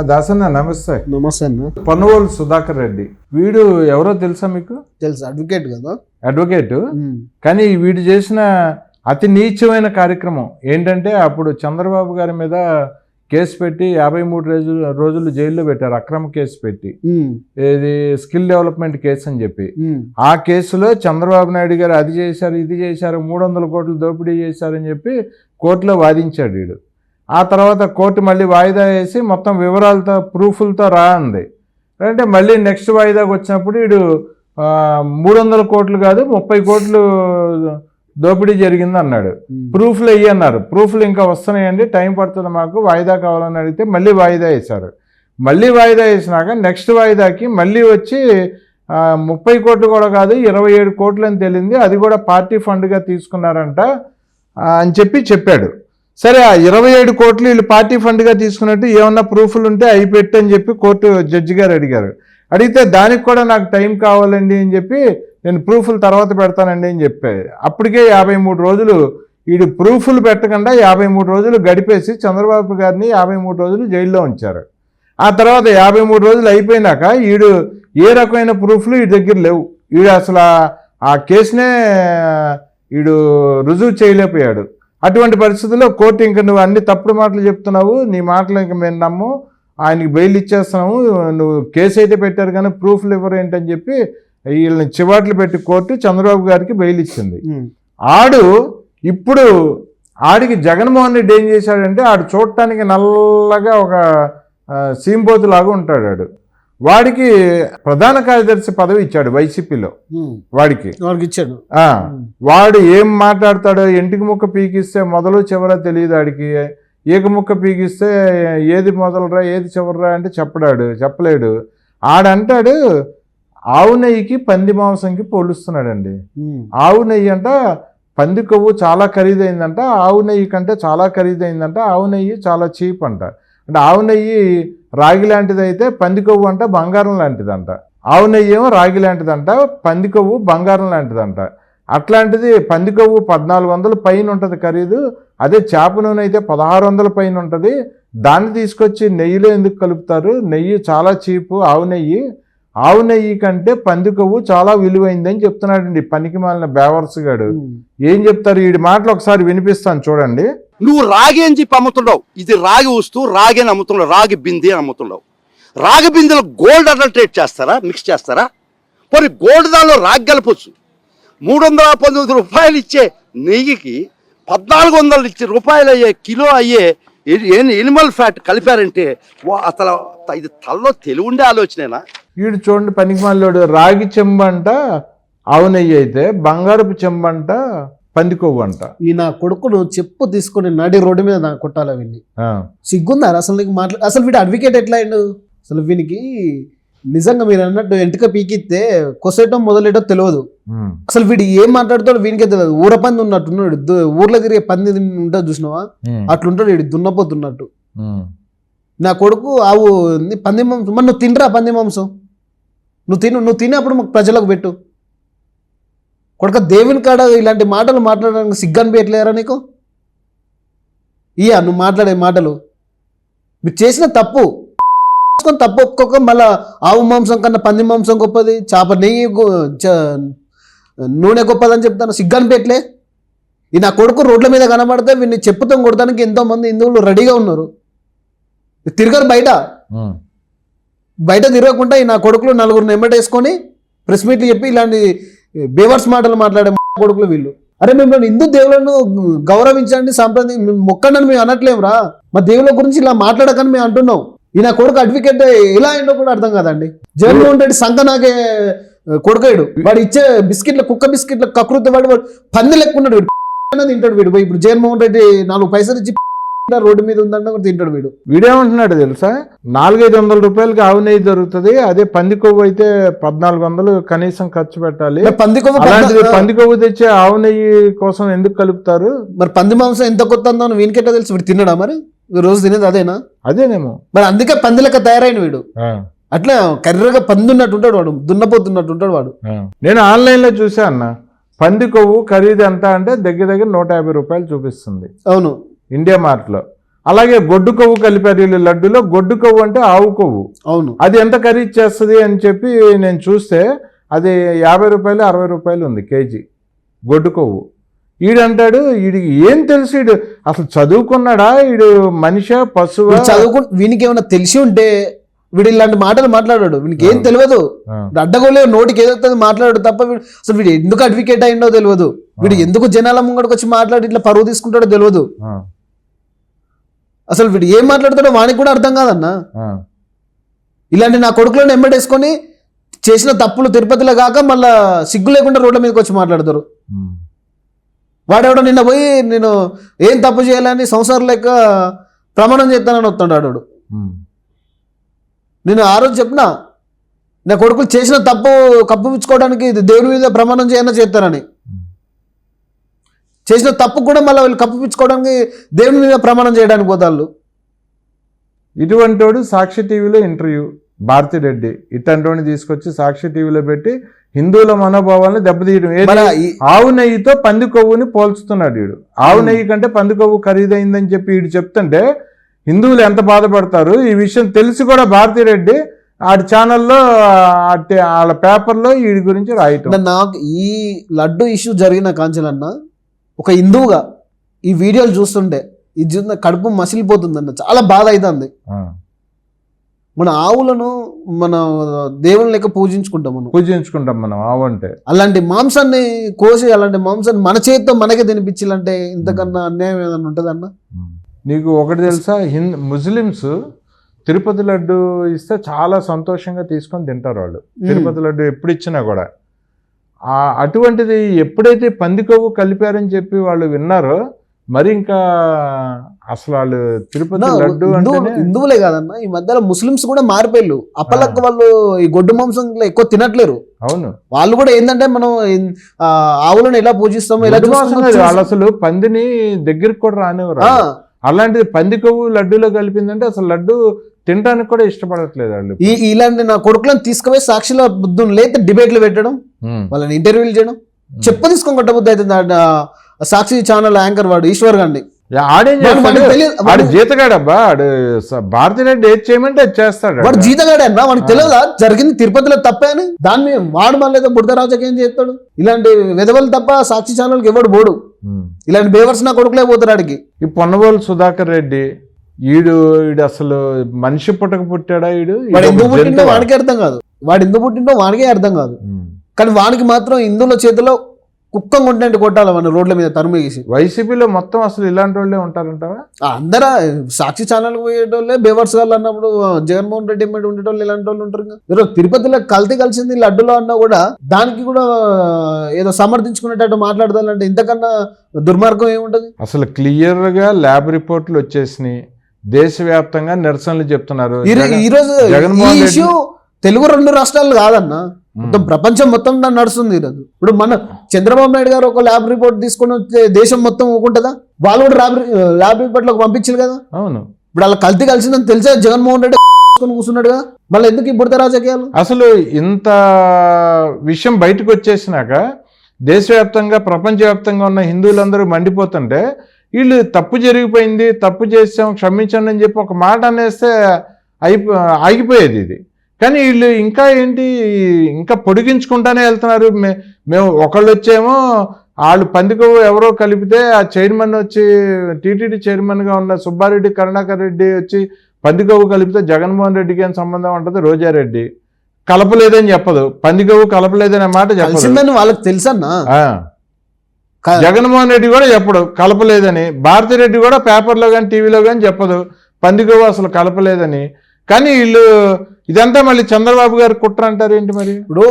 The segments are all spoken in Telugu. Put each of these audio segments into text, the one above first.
దాసన్న నమస్తే. నమస్తే అన్న. పొన్నవోలు సుధాకర్ రెడ్డి వీడు ఎవరో తెలుసా మీకు? తెలుసు, అడ్వకేట్ కదా. అడ్వకేట్. కానీ వీడు చేసిన అతి నీచమైన కార్యక్రమం ఏంటంటే అప్పుడు చంద్రబాబు గారి మీద కేసు పెట్టి 53 రోజులు జైల్లో పెట్టారు, అక్రమ కేసు పెట్టి. ఇది స్కిల్ డెవలప్మెంట్ కేసు అని చెప్పి. ఆ కేసులో చంద్రబాబు నాయుడు గారు అది చేశారు ఇది చేశారు 300 కోట్లు దోపిడీ చేశారని చెప్పి కోర్టులో వాదించాడు వీడు. ఆ తర్వాత కోర్టు మళ్ళీ వాయిదా వేసి మొత్తం వివరాలతో ప్రూఫ్లతో రా అంది. అంటే మళ్ళీ నెక్స్ట్ వాయిదాకి వచ్చినప్పుడు వీడు 300 కోట్లు కాదు 30 కోట్లు దోపిడీ జరిగింది అన్నాడు. ప్రూఫ్లు వెయ్యి అన్నారు. ప్రూఫ్లు ఇంకా వస్తున్నాయండి, టైం పడుతుంది మాకు, వాయిదా కావాలని అడిగితే మళ్ళీ వాయిదా వేశారు. మళ్ళీ వాయిదా వేసినాక నెక్స్ట్ వాయిదాకి మళ్ళీ వచ్చి 30 కోట్లు కూడా కాదు 27 కోట్లు అని తేలింది, అది కూడా పార్టీ ఫండ్గా తీసుకున్నారంట అని చెప్పాడు. సరే, ఆ 27 కోట్లు వీళ్ళు పార్టీ ఫండ్గా తీసుకున్నట్టు ఏమన్నా ప్రూఫ్లు ఉంటే అవి పెట్టని చెప్పి కోర్టు జడ్జి గారు అడిగారు. అడిగితే దానికి కూడా నాకు టైం కావాలండి అని చెప్పి నేను ప్రూఫ్లు తర్వాత పెడతానండి అని చెప్పాడు. అప్పటికే 53 రోజులు వీడు ప్రూఫ్లు పెట్టకుండా 53 రోజులు గడిపేసి చంద్రబాబు గారిని 53 రోజులు జైల్లో ఉంచారు. ఆ తర్వాత 53 రోజులు అయిపోయినాక వీడు ఏ రకమైన ప్రూఫ్లు వీడి దగ్గర లేవు. వీడు అసలు ఆ కేసునే వీడు రుజువు చేయలేకపోయాడు. అటువంటి పరిస్థితుల్లో కోర్టు ఇంక నువ్వు అన్ని తప్పుడు మాటలు చెప్తున్నావు, నీ మాటలు ఇంక మేము నమ్ము, ఆయనకి బెయిల్ ఇచ్చేస్తున్నాము, నువ్వు కేసు అయితే పెట్టారు కానీ ప్రూఫ్లు ఇవ్వరు ఏంటని చెప్పి వీళ్ళని చివాట్లు పెట్టి కోర్టు చంద్రబాబు గారికి బెయిల్ ఇచ్చింది. ఇప్పుడు ఆడికి జగన్మోహన్ రెడ్డి ఏం చేశాడంటే ఆడు చూడటానికి నల్లగా ఒక సీంబోతులాగా ఉంటాడు. వాడికి ప్రధాన కార్యదర్శి పదవి ఇచ్చాడు వైసీపీలో. వాడికి ఇచ్చాడు. వాడు ఏం మాట్లాడతాడో ఎంటికి ముక్క పీకిస్తే మొదలు చివర తెలియదు ఆడికి. ఏక ముక్క పీకిస్తే ఏది మొదలరా ఏది చివరరా అంటే చెప్పలేడు. ఆడంటాడు ఆవు నెయ్యికి పంది మాంసంకి పోలుస్తున్నాడండి. ఆవు నెయ్యి అంట పంది కొవ్వు చాలా ఖరీదైందంట, ఆవు నెయ్యి కంటే చాలా ఖరీదైందంట, ఆవు నెయ్యి చాలా చీప్ అంట. అంటే ఆవు నెయ్యి రాగి లాంటిది అయితే పంది కొవ్వు అంట బంగారం లాంటిదంట. ఆవు నెయ్యి ఏమో రాగి లాంటిదంట, పంది కొవ్వు బంగారం లాంటిదంట. అట్లాంటిది పంది కొవ్వు 1400 పైన ఉంటుంది ఖరీదు, అదే చేప నూనె అయితే 1600 పైన ఉంటుంది. దాన్ని తీసుకొచ్చి నెయ్యిలో ఎందుకు కలుపుతారు? నెయ్యి చాలా చీపు ఆవు నెయ్యి కంటే పంది కొవ్వు చాలా విలువైందని చెప్తున్నాడండి పనికి మాలిన బేవర్స్ గాడు. ఏం చెప్తారు వీడి మాటలు ఒకసారి వినిపిస్తాను చూడండి. నువ్వు రాగి అని చెప్పి అమ్ముతుండవు, ఇది రాగి వస్తువు రాగి అని అమ్ముతుండవు, రాగి బింది అని అమ్ముతుండవు. రాగి బిందెలో గోల్డ్ అడల్టరేట్ చేస్తారా, మిక్స్ చేస్తారా? పోనీ గోల్డ్ దానిలో రాగి కలపచ్చు. 319 రూపాయలు ఇచ్చే నెయ్యికి 1400 రూపాయలు అయ్యే కిలో అయ్యే ఎనిమల్ ఫ్యాట్ కలిపారంటే అసలు ఇది తల్లో తెలివి ఉండే ఆలోచనేనా? వీడు చూడండి పనికి మాలోడు. రాగి చెంబంట ఆవు నెయ్యి అయితే, బంగారపు చెంబంట పంది కొవ్వు అంట. ఈ నా కొడుకును చెప్పు తీసుకుని నడి రోడ్డు మీద నా కొట్టాల వీడిని. సిగ్గుందారు అసలు నీకు అసలు వీడు అడ్వకేట్ ఎట్లా అయిండు? అసలు వీనికి నిజంగా మీరు అన్నట్టు ఎంటిక పీకిస్తే కొసేయటం మొదలెటో తెలియదు. అసలు వీడు ఏం మాట్లాడుతాడు వీనికే తెలియదు. ఊర పంది ఉన్నట్టున్నాడు, ఊర్లో తిరిగే పంది ఉంటుంది చూసినావా, అట్లుంటాడు వీడు దున్నపోతున్నట్టు. నా కొడుకు ఆవు పంది మాంసం, మరి నువ్వు తినరా పంది మాంసం? నువ్వు తినేప్పుడు మాకు ప్రజలకు పెట్టు. కొడుక దేవుని కాడ ఇలాంటి మాటలు మాట్లాడడానికి సిగ్గని పెట్టలేరా నీకు? నువ్వు మాట్లాడే మాటలు మీరు చేసిన తప్పు ఒక్కొక్క. మళ్ళా ఆవు మాంసం కన్నా పంది మాంసం గొప్పది, చేప నెయ్యి నూనె గొప్పదని చెప్తాను. సిగ్గని పెట్టలే. నా కొడుకు రోడ్ల మీద కనబడితే వీడిని చెప్పుతో కొడతానికి ఎంతో మంది హిందువులు రెడీగా ఉన్నారు. తిరగరు బయట తిరగకుండా నా కొడుకులు 4 ఎమ్మటేసుకొని ప్రెస్ మీట్లు చెప్పి ఇలాంటి బేవర్స్ మాటలు మాట్లాడే కొడుకులు వీళ్ళు. అరే మిమ్మల్ని హిందూ దేవులను గౌరవించండి, మొక్కండి మేము అనట్లేమురా. మా దేవుల గురించి ఇలా మాట్లాడకని మేము అంటున్నాం. నా కొడుకు అడ్వకేట్ ఎలా అయిందో కూడా అర్థం కాదండి. జగన్మోహన్ రెడ్డి సంఘ నాకే కొడుకాడు. వాడు ఇచ్చే బిస్కెట్ల కుక్క బిస్కెట్ల కకృతి వాడు పంది లెక్కున్నాడు. వీడు తింటాడు వీడు. ఇప్పుడు జగన్మోహన్ రెడ్డి 4 పైసలు ఇచ్చి రోడ్డు మీద ఉందంటే తింటాడు వీడు. వీడేమంటున్నాడు తెలుసా? 400-500 రూపాయలకి ఆవు నెయ్యి దొరుకుతుంది, అదే పంది కొవ్వు అయితే 1400 కనీసం ఖర్చు పెట్టాలి. పంది కొవ్వు తెచ్చే ఆవు నెయ్యి కోసం ఎందుకు కలుపుతారు? మరి పంది మాంసం ఎంత కొత్త ఉందో వీనికెట్టా తెలుసు? వీడు తినడా? మరి రోజు తినేది అదేనేమో. మరి అందుకే పంది లెక్క తయారైన వీడు. అట్లా కర్రగా పంది ఉన్నట్టు ఉంటాడు వాడు, దున్నపోతున్నట్టు ఉంటాడు వాడు. నేను ఆన్లైన్లో చూసా అన్న, పంది కొవ్వు ఖరీదు ఎంత అంటే దగ్గర 150 రూపాయలు చూపిస్తుంది. అవును, ఇండియా మార్ట్లో. అలాగే గొడ్డు కొవ్వు కలిపారు వీళ్ళు లడ్డులో. గొడ్డు కొవ్వు అంటే ఆవు కొవ్వు. అవును. అది ఎంత ఖరీదు చేస్తుంది అని చెప్పి నేను చూస్తే అది 50 రూపాయలు 60 రూపాయలు ఉంది కేజీ గొడ్డు కొవ్వు. ఈడంటాడు వీడికి ఏం తెలుసు, వీడు అసలు చదువుకున్నాడా, వీడు మనిషి పశువు? వీనికి ఏమైనా తెలిసి ఉంటే వీడు ఇలాంటి మాటలు మాట్లాడాడు. వీనికి ఏం తెలియదు, అడ్డగోలే నోటికి ఏదైతే మాట్లాడాడు తప్ప అసలు వీడు ఎందుకు అడ్వకేట్ అయిందో తెలియదు. వీడు ఎందుకు జనాల ముంగడికి వచ్చి మాట్లాడి ఇట్లా పరువు తీసుకుంటాడో తెలియదు. అసలు వీడు ఏం మాట్లాడతాడో వానికి కూడా అర్థం కాదన్నా. ఇలాంటి నా కొడుకులను ఎంబడేసుకొని చేసిన తప్పులు తిరుపతిలో కాక మళ్ళా సిగ్గు లేకుండా రోడ్ల మీదకి వచ్చి మాట్లాడతారు. వాడెవడో నిన్న పోయి నేను ఏం తప్పు చేయాలని సంసారం లెక్క ప్రమాణం చేస్తానని వస్తాడు. నేను ఆ రోజు చెప్పినా నా కొడుకులు చేసిన తప్పు కప్పిపుచ్చుకోవడానికి దేవుడి మీద ప్రమాణం చేయనా చేస్తానని. చేసిన తప్పు కూడా మళ్ళీ వీళ్ళు కప్పిపుచ్చుకోవడానికి దేవుడి మీద ప్రమాణం చేయడానికి పోతాళ్ళు. ఇటువంటి వాడు సాక్షి టీవీలో ఇంటర్వ్యూ భారతిరెడ్డి ఇట్లాంటి తీసుకొచ్చి సాక్షి టీవీలో పెట్టి హిందువుల మనోభావాలను దెబ్బతీయడం. ఆవు నెయ్యితో పంది కొవ్వుని పోల్చుతున్నాడు వీడు. ఆవు నెయ్యి కంటే పంది కొవ్వు ఖరీదైందని చెప్పి వీడు చెప్తుంటే హిందువులు ఎంత బాధపడతారు. ఈ విషయం తెలిసి కూడా భారతిరెడ్డి ఆడి ఛానల్లో వాళ్ళ పేపర్లో వీడి గురించి రాయటం. నాకు ఈ లడ్డు ఇష్యూ జరిగిన కాంచెలన్న ఒక హిందువుగా ఈ వీడియోలు చూస్తుంటే ఇది కడుపు మసిలిపోతుందన్న, చాలా బాధ అవుతుంది. మన ఆవులను మన దేవుని లెక్క పూజించుకుంటాం మనం ఆవు అంటే. అలాంటి మాంసాన్ని కోసి అలాంటి మాంసాన్ని మన చేతితో మనకే తినిపించాలంటే ఇంతకన్నా అన్యాయం ఏదన్నా ఉంటుందన్న? నీకు ఒకటి తెలుసా, ముస్లిమ్స్ తిరుపతి లడ్డు ఇస్తే చాలా సంతోషంగా తీసుకొని తింటారు వాళ్ళు. తిరుపతి లడ్డు ఎప్పుడు ఇచ్చినా కూడా. అటువంటిది ఎప్పుడైతే పంది కొవ్వు కలిపారని చెప్పి వాళ్ళు విన్నారో మరి ఇంకా అసలు వాళ్ళు తిరుపతి లడ్డు అంటే హిందువులే కాదన్న, ఈ మధ్యలో ముస్లిమ్స్ కూడా మారిపోయారు. అప్పలక్క వాళ్ళు ఈ గొడ్డు మాంసం ఎక్కువ తినట్లేరు. అవును, వాళ్ళు కూడా ఏంటంటే మనం ఆవులను ఎలా పూజిస్తామో ఎలా వాళ్ళు అసలు పందిని దగ్గరికి కూడా రానివ్వరు. అలాంటిది పంది కొవ్వు లడ్డూలో కలిపిందంటే అసలు లడ్డు తినడానికి కూడా ఇష్టపడట్లేదు వాళ్ళు. ఇలాంటి నా కొడుకులను తీసుకుపోయి సాక్షిలో బుద్ధులు లేతే డిబేట్లు పెట్టడం, వాళ్ళని ఇంటర్వ్యూలు చేయడం, చెప్ప తీసుకొని కొట్టబుద్ధి అవుతుంది. సాక్షి ఛానల్ యాంకర్ వాడు ఈశ్వర్ గారిని ఆడు జీతగాడబ్బా, ఆడు భారతిరెడ్డి ఏది చేయమంటే అది చేస్తాడు. వాడు జీతగాడే అన్నా, వాడికి తెలియదా జరిగింది తిరుపతిలో తప్పే అని? దాన్ని వాడు మళ్ళీ బుడత రాజకీయం చేస్తాడు. ఇలాంటి విధవలు తప్ప సాక్షి ఛానల్కి ఎవడు పోడు. ఇలాంటి బేవర్స్ నా కొడుకులే పోతాడు ఆడికి. ఈ పొన్నవోలు సుధాకర్ రెడ్డి ఈడు అసలు మనిషి పుట్టాడా? వాడు ఎందుకు పుట్టిండో వాడికే అర్థం కాదు. వాడు ఎందుకు పుట్టిండో వాడికే అర్థం కాదు. కానీ వానికి మాత్రం హిందువుల చేతిలో కుక్కం కొంటే కొట్టాలి మన రోడ్ల మీద తరుమేసి. వైసీపీలో మొత్తం అసలు ఇలాంటి వాళ్ళే ఉంటారంటావా? అందరూ సాక్షి ఛానల్ పోయేటోళ్ళే బేవర్స్ వాళ్ళు అన్నప్పుడు జగన్మోహన్ రెడ్డి మీద ఉండేటోళ్ళు ఇలాంటి వాళ్ళు ఉంటారు. తిరుపతిలో కలిసింది లడ్డులో అన్నా కూడా దానికి కూడా ఏదో సమర్థించుకునేటట్టు మాట్లాడదాలంటే ఇంతకన్నా దుర్మార్గం ఏముంటది? అసలు క్లియర్ గా ల్యాబ్ రిపోర్ట్లు వచ్చేసినాయి, దేశవ్యాప్తంగా నిరసనలు చెప్తున్నారు. ఈరోజు ఈ ఇష్యూ తెలుగు 2 రాష్ట్రాలు కాదన్నా, మొత్తం ప్రపంచం మొత్తం దాన్ని నడుస్తుంది ఈరోజు. ఇప్పుడు మన చంద్రబాబు నాయుడు గారు ఒక ల్యాబ్ రిపోర్ట్ తీసుకొని వస్తే దేశం మొత్తం ఊకుంటుందా? వాళ్ళు కూడా ల్యాబ్ రిపోర్ట్ లోకి పంపించారు కదా. అవును, ఇప్పుడు అలా కలిసిందని తెలిసే జగన్మోహన్ రెడ్డి కూర్చున్నాడుగా, మళ్ళీ ఎందుకు ఇప్పుడు రాజకీయాలు? అసలు ఇంత విషయం బయటకు వచ్చేసినాక దేశవ్యాప్తంగా ప్రపంచవ్యాప్తంగా ఉన్న హిందువులందరూ మండిపోతుంటే వీళ్ళు తప్పు జరిగిపోయింది, తప్పు చేసాం, క్షమించండి అని చెప్పి ఒక మాట అనేస్తే ఆగిపోయేది ఇది. కానీ వీళ్ళు ఇంకా ఏంటి, ఇంకా పొడిగించుకుంటానే వెళ్తున్నారు. మేము ఒకళ్ళు వచ్చేమో వాళ్ళు పందికొవ్వు ఎవరో కలిపితే ఆ చైర్మన్ వచ్చి టీటీడీ చైర్మన్గా ఉన్న సుబ్బారెడ్డి కరుణాకర్ రెడ్డి వచ్చి పందికొవ్వు కలిపితే జగన్మోహన్ రెడ్డికి ఏం సంబంధం ఉంటుంది? రోజారెడ్డి కలపలేదని చెప్పదు, పందికొవ్వు కలపలేదనే మాట చెప్పదు. వాళ్ళకి తెలుసన్నా. జగన్మోహన్ రెడ్డి కూడా చెప్పడు కలపలేదని, భారతిరెడ్డి కూడా పేపర్లో కానీ టీవీలో కానీ చెప్పదు పందికొవ్వు అసలు కలపలేదని. కానీ వీళ్ళు ఇదంతా మళ్ళీ చంద్రబాబు గారు కుట్ర అంటారు ఏంటి? మరి ఇప్పుడు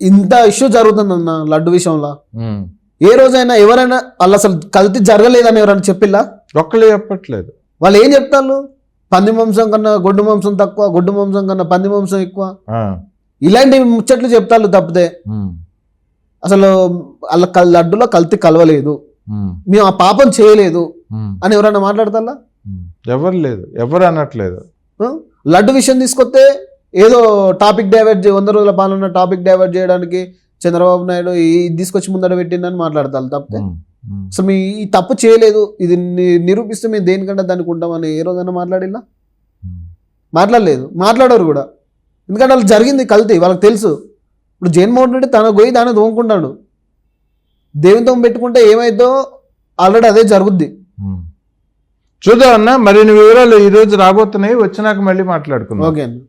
ఇంత ఇష్యూ జరుగుతుందన్న లడ్డు విషయంలో ఏ రోజైనా ఎవరైనా వాళ్ళు అసలు కల్తీ జరగలేదని ఎవరైనా చెప్పిల్లా? ఒక్కళ్ళు చెప్పట్లేదు. వాళ్ళు ఏం చెప్తారు? పంది మాంసం కన్నా గొడ్డు మాంసం తక్కువ, గొడ్డు మాంసం కన్నా పంది మాంసం ఎక్కువ, ఇలాంటి ముచ్చట్లు చెప్తారు తప్పితే అసలు వాళ్ళ లడ్డులో కల్తీ కలవలేదు, మేము ఆ పాపం చేయలేదు అని ఎవరైనా మాట్లాడతారా? ఎవరు లేదు, ఎవరు అనట్లేదు. లడ్డు విషయం తీసుకొస్తే ఏదో టాపిక్ డైవర్ట్ 100 రోజుల పాలన టాపిక్ డైవర్ట్ చేయడానికి చంద్రబాబు నాయుడు ఇది తీసుకొచ్చి ముందర పెట్టిందని మాట్లాడతారు తప్పితే అసలు మీ ఈ తప్పు చేయలేదు ఇది నిరూపిస్తే మేము దేనికంటే దానికి ఉంటామని ఏ రోజైనా మాట్లాడినా మాట్లాడలేదు, మాట్లాడరు కూడా. ఎందుకంటే వాళ్ళు జరిగింది కల్తీ, వాళ్ళకి తెలుసు. ఇప్పుడు జగన్మోహన్ రెడ్డి తన గొయ్యి తానే తోముకుంటాడు. దేవునితో పెట్టుకుంటే ఏమైందో ఆల్రెడీ అదే జరుగుద్ది. చూద్దాం అన్న, మరిన్ని వివరాలు ఈ రోజు రాబోతున్నాయి, వచ్చినాక మళ్ళీ మాట్లాడుకుందాం. ఓకే అన్న.